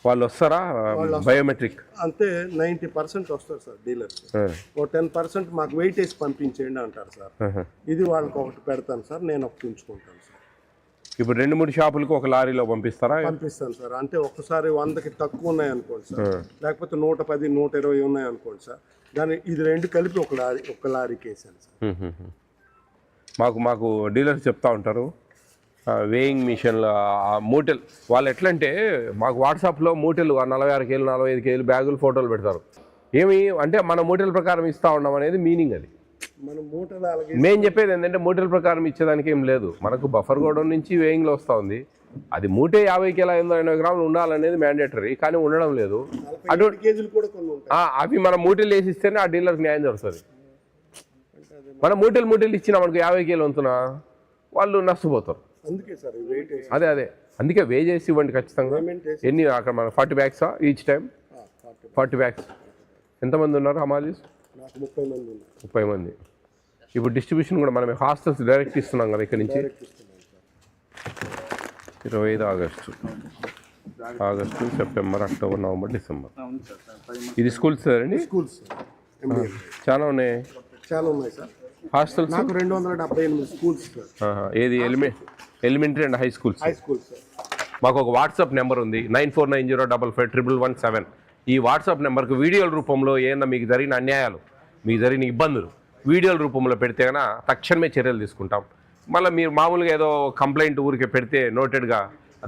వాళ్ళు వస్తారా బయోమెట్రిక్? అంతే 90% వస్తారు సార్ డీలర్స్. ఓ 10% మాకు వెయిట్ వేసి పంపించేయండి అంటారు సార్. ఇది వాళ్ళకి ఒకటి పెడతాను సార్, నేను ఒకటి ఉంచుకుంటాను సార్. ఇప్పుడు 2-3 షాపులకు ఒక లారీలో పంపిస్తారా? పంపిస్తాను సార్. అంటే ఒక్కసారి 100కి తక్కువ ఉన్నాయి అనుకోండి సార్, లేకపోతే 110, 120 ఉన్నాయి అనుకోండి సార్, దాన్ని ఇది 2 కలిపి ఒక లారీకి వేసాను సార్. మాకు డీలర్స్ చెప్తా ఉంటారు వేయింగ్ మిషన్లు మూటలు. వాళ్ళు ఎట్లా అంటే మాకు వాట్సాప్లో మూటలు 46 కేజీలు 45 కేజీలు బ్యాగులు ఫోటోలు పెడతారు. ఏమి అంటే మన మూటల ప్రకారం ఇస్తూ ఉన్నాం అనేది మీనింగ్. అది మన మూటలు అలాగే మేము చెప్పేది ఏంటంటే మూటల ప్రకారం ఇచ్చేదానికి ఏం లేదు. మనకు బఫర్ గోడౌన్ నుంచి వేయింగ్లో వస్తూ ఉంది. అది మూటే 50 కిలో 80 గ్రాములు ఉండాలనేది మ్యాండేటరీ, కానీ ఉండడం లేదు. అటువంటి కేజీలు కూడా కొన్ని ఉంటాయి. అవి మన మూటలు వేసి ఇస్తేనే ఆ డీలర్కి న్యాయం జరుగుతుంది. మన మూటలు ఇచ్చినా మనకు 50 కిలో వంతున వాళ్ళు నష్టపోతారు. అందుకే సార్ వెయిట్ అదే అందుకే వే చేసి ఇవ్వండి ఖచ్చితంగా. ఎన్ని అక్కడ మన 40 బ్యాగ్సా ఈచ్ టైం? 40 బ్యాగ్స్. ఎంతమంది ఉన్నారు హమాలీస్? 30 మంది. ఇప్పుడు డిస్ట్రిబ్యూషన్ కూడా మనం హాస్టల్స్ డైరెక్ట్ ఇస్తున్నాం కదా ఇక్కడ నుంచి. 25 August, September, October, November, December. ఇది స్కూల్స్ అండి? స్కూల్స్ చాలా ఉన్నాయి సార్. హాస్టల్స్ నాకు 278 స్కూల్స్ సార్. ఏది elementary and high schools? High schools sir. మాకు ఒక వాట్సాప్ నెంబర్ ఉంది 9490555117. ఈ వాట్సాప్ నెంబర్కి వీడియోల రూపంలో ఏమన్నా మీకు జరిగిన అన్యాయాలు, మీకు జరిగిన ఇబ్బందులు వీడియోల రూపంలో పెడితే కన్నా తక్షణమే చర్యలు తీసుకుంటాం. మళ్ళీ మీరు మామూలుగా ఏదో కంప్లైంట్ ఊరికే పెడితే నోటెడ్గా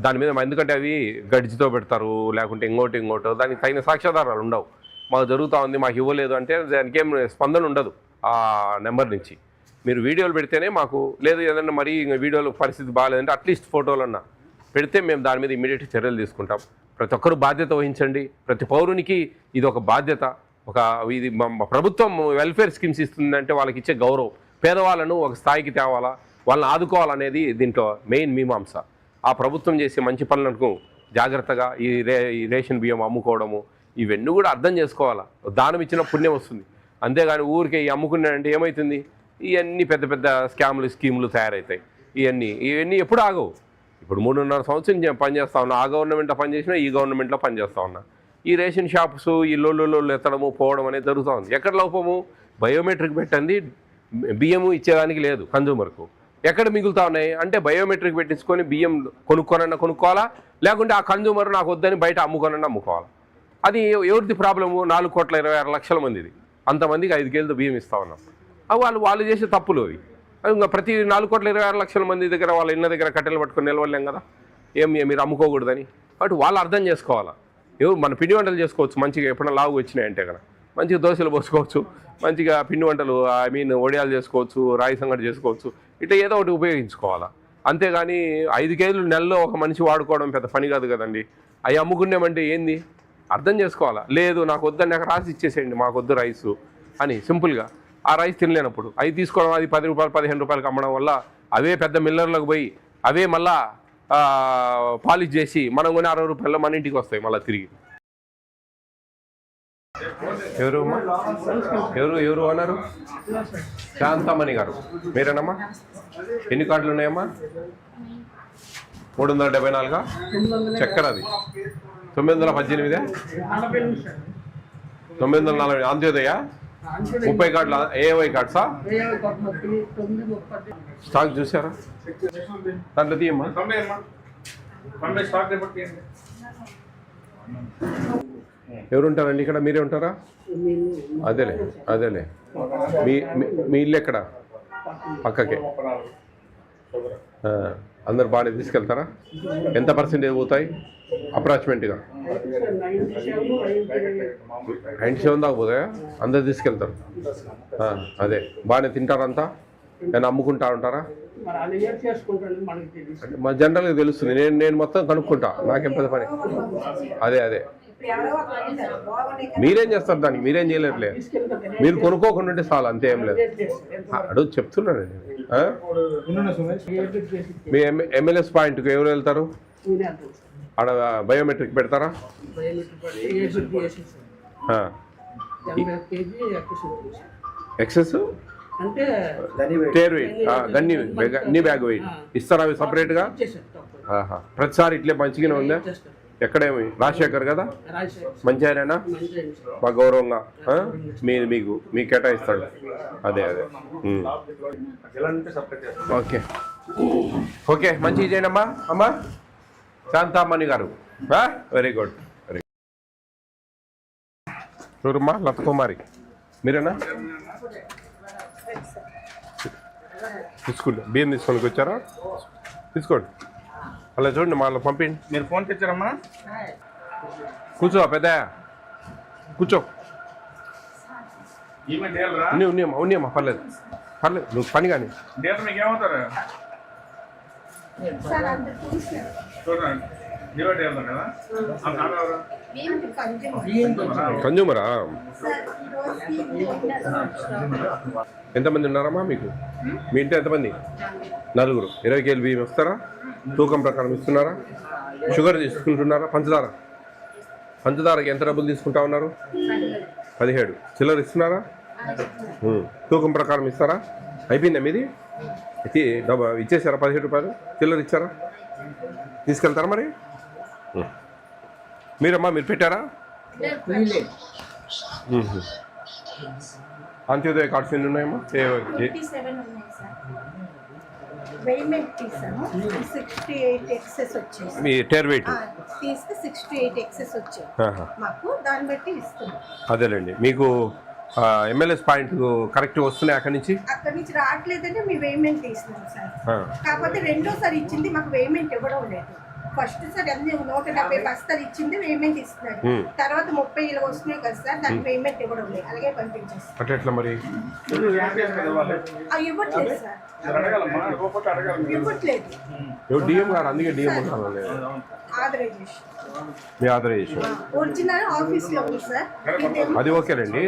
దాని మీద, ఎందుకంటే అవి గడిచితో పెడతారు, లేకుంటే ఇంకోటో దానికి తగిన సాక్ష్యాధారాలు ఉండవు. మాకు జరుగుతూ ఉంది, మాకు ఇవ్వలేదు అంటే దానికి ఏం స్పందన ఉండదు ఆ నెంబర్ నుంచి. మీరు వీడియోలు పెడితేనే మాకు, లేదు ఏదన్నా మరీ వీడియోలో పరిస్థితి బాగాలేదంటే అట్లీస్ట్ ఫోటోలన్నా పెడితే మేము దాని మీద ఇమీడియట్ చర్యలు తీసుకుంటాం. ప్రతి ఒక్కరు బాధ్యత వహించండి. ప్రతి పౌరునికి ఇది ఒక బాధ్యత. ఇది ప్రభుత్వం వెల్ఫేర్ స్కీమ్స్ ఇస్తుందంటే వాళ్ళకి ఇచ్చే గౌరవం. పేదవాళ్ళను ఒక స్థాయికి తేవాలా, వాళ్ళని ఆదుకోవాలనేది దీంట్లో మెయిన్ మీమాంస. ఆ ప్రభుత్వం చేసే మంచి పనులకు జాగ్రత్తగా ఈ రేషన్ బియ్యం అమ్ముకోవడము ఇవన్నీ కూడా అర్థం చేసుకోవాలా. దానం ఇచ్చిన పుణ్యం వస్తుంది. అంతేగాని ఊరికే అమ్ముకున్నాడంటే ఏమవుతుంది? ఇవన్నీ పెద్ద పెద్ద స్కీములు తయారవుతాయి. ఇవన్నీ ఎప్పుడు ఆగవు. ఇప్పుడు 3.5 సంవత్సరం పనిచేస్తా ఉన్నా. ఆ గవర్నమెంట్లో పనిచేసినా, ఈ గవర్నమెంట్లో పనిచేస్తూ ఉన్నా. ఈ రేషన్ షాప్స్ ఈ లోళ్ళు ఎత్తడము పోవడం అనేది జరుగుతూ ఉంది. ఎక్కడ లోపము? బయోమెట్రిక్ పెట్టండి బియ్యము ఇచ్చేదానికి లేదు కన్జ్యూమర్కు. ఎక్కడ మిగులుతూ ఉన్నాయి అంటే బయోమెట్రిక్ పెట్టించుకొని బియ్యం కొనుక్కోవాలా, లేకుంటే ఆ కన్జ్యూమర్ నాకు వద్దని బయట అమ్ముకోవాలా. అది ఎవరిది ప్రాబ్లము? 4,26,00,000 మందిది. అంతమందికి 5 కేజీలతో బియ్యం ఇస్తూ ఉన్నాం. అవి వాళ్ళు చేసే తప్పులు అవి. ఇంకా ప్రతి 4,26,00,000 మంది దగ్గర వాళ్ళ ఇళ్ళ దగ్గర కట్టెలు పట్టుకొని నిలవలేం కదా, మీరు అమ్ముకోకూడదని. కాబట్టి వాళ్ళు అర్థం చేసుకోవాలా. మన పిండి వంటలు చేసుకోవచ్చు మంచిగా. ఎప్పుడైనా లావు వచ్చినాయంటే కదా మంచిగా దోశలు పోసుకోవచ్చు, మంచిగా పిండి వంటలు వడియాలు చేసుకోవచ్చు, రాగి సంగటి చేసుకోవచ్చు. ఇట్లా ఏదో ఒకటి ఉపయోగించుకోవాలా. అంతేగాని 5 కేజీలు నెలలో ఒక మనిషి వాడుకోవడం పెద్ద పని కాదు కదండి. అవి అమ్ముకున్నామంటే ఏంది అర్థం చేసుకోవాలా. లేదు నాకు వద్దని నాకు రాసి ఇచ్చేసేయండి, మాకు వద్దు రైసు అని సింపుల్గా. ఆ రైస్ తినలేనప్పుడు అవి తీసుకోవడం, అది 10 రూపాయలు 15 రూపాయలకి అమ్మడం వల్ల అవే పెద్ద మిల్లర్లకు పోయి అవే మళ్ళా పాలిష్ చేసి మనం కొని 60 రూపాయల్లో మన ఇంటికి వస్తాయి మళ్ళీ తిరిగి. ఎవరు అన్నారు? శాంతమణి గారు మీరేనమ్మా? ఎన్ని కార్డులు ఉన్నాయమ్మా? 374 చక్కెర. అది 918 940 అంత్యోదయ 30 కార్డులు ఏవై కార్డ్సా? స్టాక్ చూసారా? దాంట్లో తీయమ్మా. ఎవరు ఉంటారండి ఇక్కడ? మీరే ఉంటారా? అదేలే. మీ ఇల్లు ఎక్కడ? పక్కకే. అందరు బాగానే తీసుకెళ్తారా? ఎంత పర్సెంటేజ్ పోతాయి అప్రాక్సిమేట్గా? 97 దాకా పోతాయా? అందరు తీసుకెళ్తారు. అదే బాగానే తింటారంతా? నేను అమ్ముకుంటా ఉంటారా? మా జనరల్గా తెలుస్తుంది. నేను మొత్తం కనుక్కుంటా, నాకేం పెద్ద పని. అదే మీరేం చేస్తారు దానికి? మీరేం చేయలేరులే. మీరు కొనుక్కోకుండా ఉంటే చాలు, అంతే. ఏం లేదు. అడుగు చెప్తున్నాను. మీ ఎమ్మెల్యేస్ పాయింట్కి ఎవరు వెళ్తారు? ఆడ బయోమెట్రిక్ పెడతారా? ఎక్సెస్ టేర్ వెయిట్ గన్ని బ్యాగ్ వెయిట్ ఇస్తారా? అవి సపరేట్గా ప్రతిసారి ఇట్లే మంచిగానే ఉందా? ఎక్కడేమి రాజశేఖర్ కదా మంచి ఆయననా మా గౌరవంగా మీకు కేటాయిస్తాడు అదే ఓకే ఓకే మంచిగా చేయండి అమ్మా శాంతామణి గారు వెరీ గుడ్ వెరీ చూడమ్మా లతకుమారి మీరేనా తీసుకోండి బియ్యం తీసుకోనికి వచ్చారా తీసుకోండి అలా చూడండి మళ్ళీ పంపించండి మీరు ఫోన్ తెచ్చారమ్మా కూర్చో పెద్ద కూర్చో ఈమె డీలరా ఉన్నాయమ్మా పర్లేదు నువ్వు పని కానీ డీలర్ మీకు ఏమవుతారు చూడండి జీరో డీలర్ కదా ఆ నాన్న ఎవరు కన్జ్యూమరా ఎంతమంది ఉన్నారమ్మా మీకు మీ ఇంట్లో ఎంతమంది 4 20 కేజీలు బియ్యం ఇస్తారా తూకం ప్రకారం ఇస్తున్నారా షుగర్ తీసుకుంటున్నారా పంచదారకి ఎంత డబ్బులు తీసుకుంటా ఉన్నారు 17 చిల్లర ఇస్తున్నారా తూకం ప్రకారం ఇస్తారా అయిపోయిందా మీది ఇచ్చేసారా 17 రూపాయలు చిల్లర ఇచ్చారా తీసుకెళ్తారా మరి మీరమ్మా మీరు పెట్టారా అంత్యోదయ కార్డ్స్ ఎన్ని ఉన్నాయమ్మా మీ టేర్ వెయిట్ తీస్తే 68 ఎక్సెస్ వచ్చాయి మాకు దాన్ని బట్టి ఇస్తున్నాం అదేలేండి మీకు ఎంఎల్ఎస్ పాయింట్ కరెక్ట్ వస్తున్నాయి అక్కడి నుంచి రావట్లేదంటే మీ వేమెంట్ తీసినాం సార్ కాకపోతే రెండోసారి ఇచ్చింది మాకు వేమెంట్ ఇవ్వడం లేదు ఫస్ట్ సార్ అన్ని 170 బస్తాలు ఇచ్చింది వేమెంట్ ఇస్తున్నారు తర్వాత 30 ఇలా వస్తున్నాయి కదా సార్ దానికి వేమెంట్ ఇవ్వడం లేదు అలాగే పంపించేస్తారు అట్లా ఎట్లా మరి ఇవ్వట్లేదు సార్ ఇవ్వట్లేదు డిఎం గారు అందుకే డిఎం ఉండాలి మీ ఆథరైజేషన్ ఒరిజినల్ ఆఫీస్ లో ఉంది సార్ అది ఓకేనండి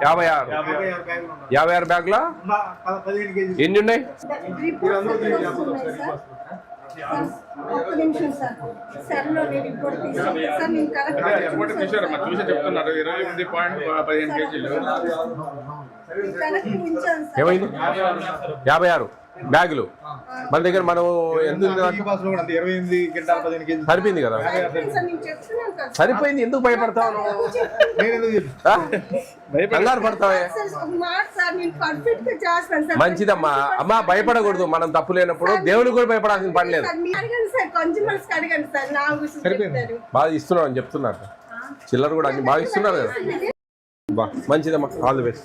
56 బ్యాగ్లా ఎన్ని ఉన్నాయి ఒక్క నిమిషం సార్ సార్ లో నేను రిపోర్ట్ తీసారమ్మా చూసి చెప్తున్నారు 28.15 కేజీలు ఏమైంది 56 బ్యాగులు మన దగ్గర మనం ఎంత సరిపోయింది కదా సరిపోయింది ఎందుకు భయపడతావు కంగారు పడతావే మంచిదమ్మా అమ్మా భయపడకూడదు మనం తప్పు లేనప్పుడు దేవుడికి కూడా భయపడాల్సిన పని లేదు బాగా ఇస్తున్నావు అని చెప్తున్నారు చిల్లర కూడా అన్ని బాగా ఇస్తున్నారు కదా బా మంచిదమ్మా ఆల్ ది బెస్ట్